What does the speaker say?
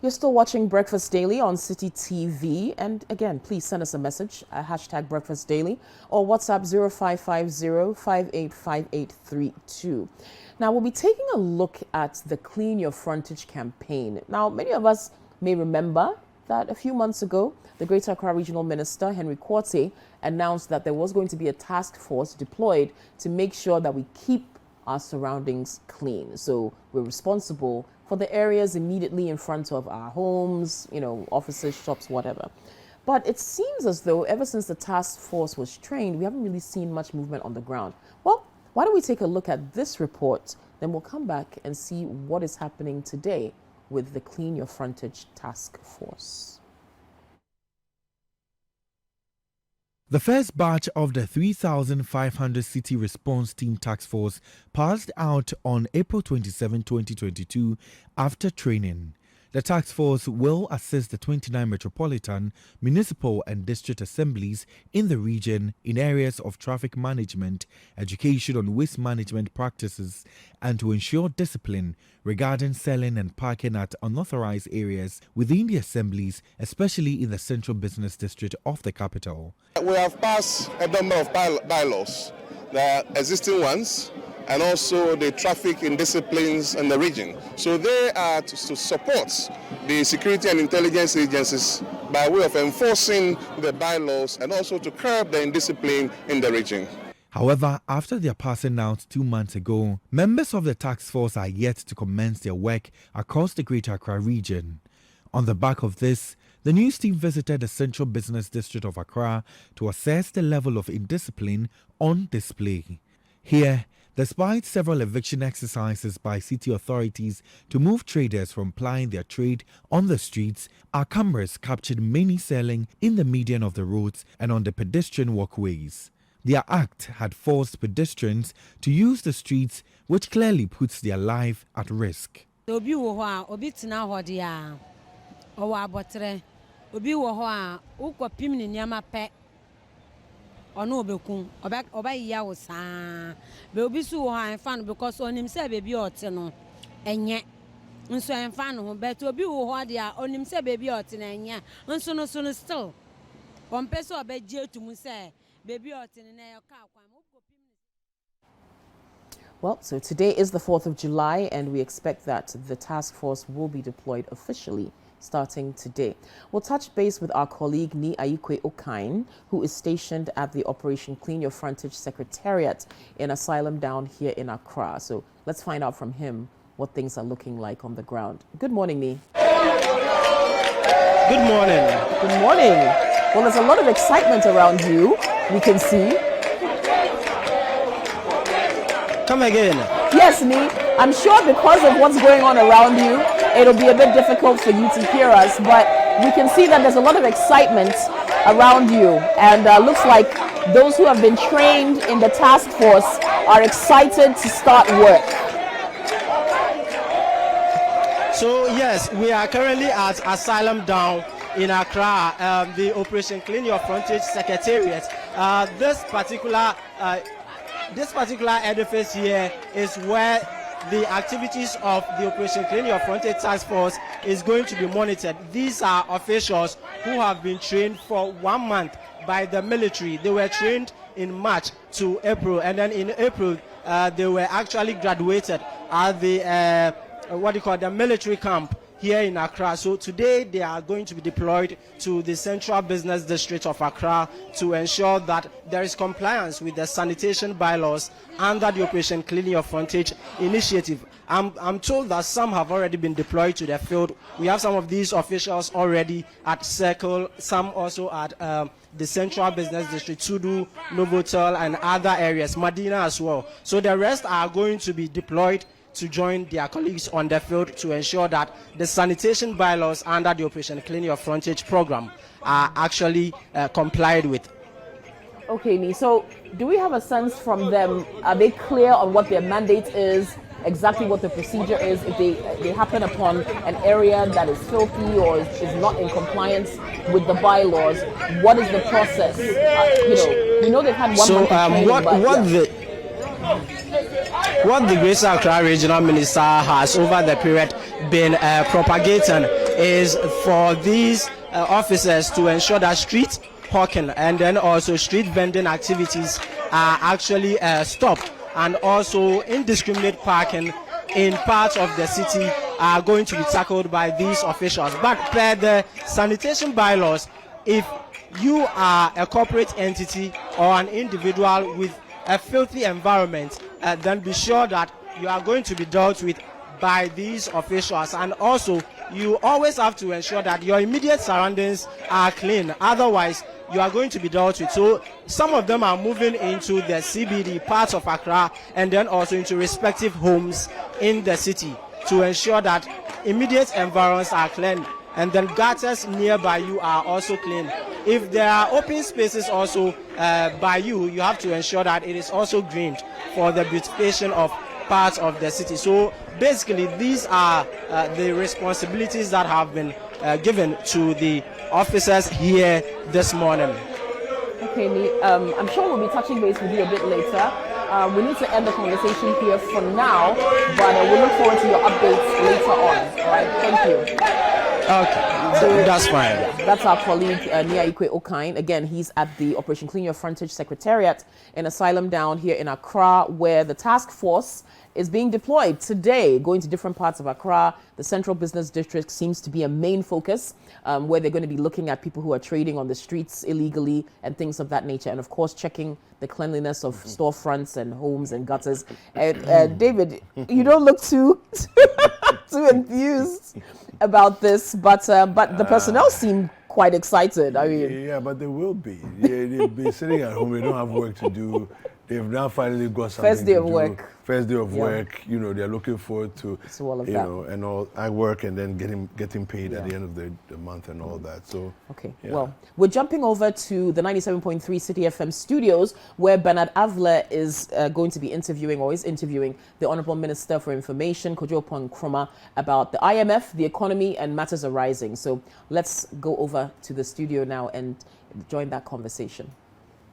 You're still watching Breakfast Daily on City TV. And again, please send us a message, hashtag Breakfast Daily, or WhatsApp 0550-585832. Now, we'll be taking a look at the Clean Your Frontage campaign. Now, many of us may remember that a few months ago, the Greater Accra Regional Minister, Henry Quartey, announced that there was going to be a task force deployed to make sure that we keep our surroundings clean. So we're responsible for the areas immediately in front of our homes, offices, shops, whatever. But it seems as though ever since the task force was trained, we haven't really seen much movement on the ground. Well, why don't we take a look at this report, then we'll come back and see what is happening today with the Clean Your Frontage Task Force. The first batch of the 3,500 City Response Team Task Force passed out on April 27, 2022 after training. The task force will assist the 29 metropolitan, municipal and district assemblies in the region in areas of traffic management, education on waste management practices, and to ensure discipline regarding selling and parking at unauthorized areas within the assemblies, especially in the central business district of the capital. We have passed a number of bylaws, the existing ones, and also the traffic indisciplines in the region. So they are to support the security and intelligence agencies by way of enforcing the bylaws and also to curb the indiscipline in the region. However, after their passing out 2 months ago, members of the task force are yet to commence their work across the Greater Accra region. On the back of this, the news team visited the central business district of Accra to assess the level of indiscipline on display. Here, despite several eviction exercises by city authorities to move traders from plying their trade on the streets, our cameras captured many selling in the median of the roads and on the pedestrian walkways. Their act had forced pedestrians to use the streets, which clearly puts their life at risk. Ono obekun oba iya wo saa be obi su wo han fan because onim say baby ote no enye nso en fan ho but obi wo ho de a onim say baby ote na enye nso no still on person obeje etum say baby ote na ya ka kwan. Well, so today is the 4th of July and we expect that the task force will be deployed officially starting today. We'll touch base with our colleague Ni Ayikwe Okain, who is stationed at the Operation Clean Your Frontage Secretariat in Asylum down here in Accra. So let's find out from him what things are looking like on the ground. Good morning, Ni. Good morning. Good morning. Well, there's a lot of excitement around you, we can see. Come again. Yes, Ni. I'm sure because of what's going on around you, it'll be a bit difficult for you to hear us, but we can see that there's a lot of excitement around you, and looks like those who have been trained in the task force are excited to start work. So yes, we are currently at Asylum Down in Accra, the Operation Clean Your Frontage Secretariat. This particular edifice here is where the activities of the Operation Clean Your Frontage Task Force is going to be monitored. These are officials who have been trained for 1 month by the military. They were trained in March to April, and then in April they were actually graduated at the the military camp here in Accra. So today they are going to be deployed to the central business district of Accra to ensure that there is compliance with the sanitation bylaws under the Operation Clean Your Frontage initiative. I'm told that some have already been deployed to the field. We have some of these officials already at Circle, some also at the central business district, Tudu, Novotel, and other areas, Medina as well. So the rest are going to be deployed to join their colleagues on the field to ensure that the sanitation bylaws under the Operation Clean Your Frontage program are actually complied with. Okay, Ni, so do we have a sense from them, are they clear on what their mandate is, exactly what the procedure is, if they happen upon an area that is filthy or is not in compliance with the bylaws, what is the process? We know they've had 1 month of training, what the Greater Accra Regional Minister has over the period been propagating is for these officers to ensure that street hawking and then also street vending activities are actually stopped, and also indiscriminate parking in parts of the city are going to be tackled by these officials. But per the sanitation bylaws, if you are a corporate entity or an individual with a filthy environment, then be sure that you are going to be dealt with by these officials. And also, you always have to ensure that your immediate surroundings are clean. Otherwise, you are going to be dealt with. So some of them are moving into the CBD parts of Accra and then also into respective homes in the city to ensure that immediate environs are clean, and then gutters nearby you are also clean. If there are open spaces also by you, you have to ensure that it is also greened for the beautification of parts of the city. So basically, these are the responsibilities that have been given to the officers here this morning. Okay, I'm sure we'll be touching base with you a bit later. We need to end the conversation here for now, but we look forward to your updates later on. All right, thank you. Okay, so that's fine. Yeah, that's our colleague Nia Ikwe Okine. Again, he's at the Operation Clean Your Frontage Secretariat in Asylum down here in Accra, where the task force is being deployed today, going to different parts of Accra. The Central Business District seems to be a main focus, where they're going to be looking at people who are trading on the streets illegally and things of that nature, and of course checking the cleanliness of storefronts and homes and gutters. And David, you don't look too too enthused about this, but the personnel seem quite excited. I mean, yeah, but they will be. They'll be sitting at home. They don't have work to do. They've now finally got something First day to of do. work. First day of work. You know, they're looking forward to all of you that. know, and all. I work and then getting paid at the end of the month and all that. So okay, yeah. well, we're jumping over to the 97.3 City FM studios, where Bernard Avler is going to be interviewing, or is interviewing, the Honorable Minister for Information, Kojo Nkrumah, about the IMF, the economy, and matters arising. So let's go over to the studio now and join that conversation.